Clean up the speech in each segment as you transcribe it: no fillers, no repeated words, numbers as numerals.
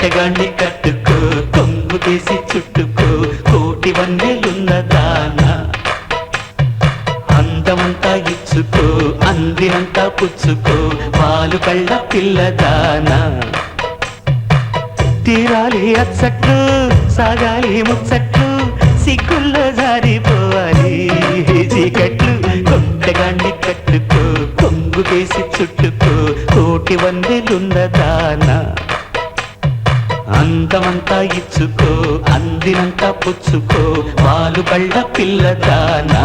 కొంటెగాన్ని కట్టుకో కొంగు తీసి చుట్టుకో కోటి వన్నెలున్న దానా అందమంతా ఇచ్చుకో అందినంతా పుచ్చుకో పాలు కళ్ళ పిల్లదానా తీరాలి అచ్చట్లు సాగాలి ముచ్చట్లు సిగ్గుల్లో జారిపోవాలి చీకట్లు కొంటెగాన్ని కట్టుకో కొంగు వేసి చుట్టుకో కోటి వన్నెలున్న దానా అందమంతా ఇచ్చుకో అందినంతా పుచ్చుకో పాలు కళ్ళ పిల్లదానా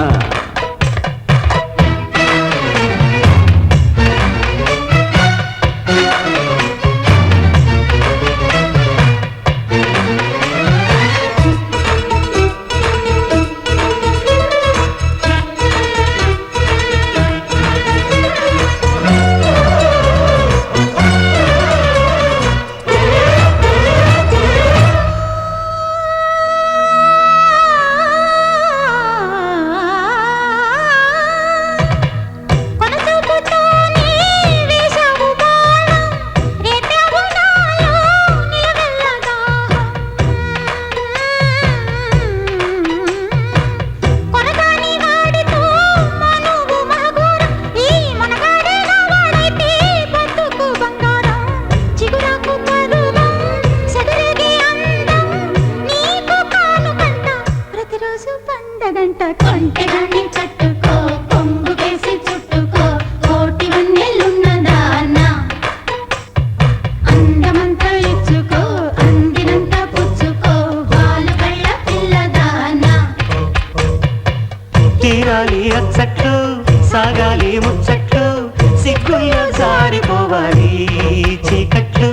కొంటెగాన్ని కట్టుకో కొంగు వేసి చుట్టుకో కోటి వన్నెలున్న దానా అందమంతా ఇచ్చుకో అందినంతా పుచ్చుకో పాలు కళ్ళ పిల్లదానా తీరాలి అచ్చట్లు సాగాలి ముచ్చట్లు సిగ్గుల్లో జారిపోవాలి చీకట్లు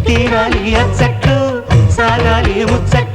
తీరాలి అచ్చట్లు సాగాలి ముచ్చట్లు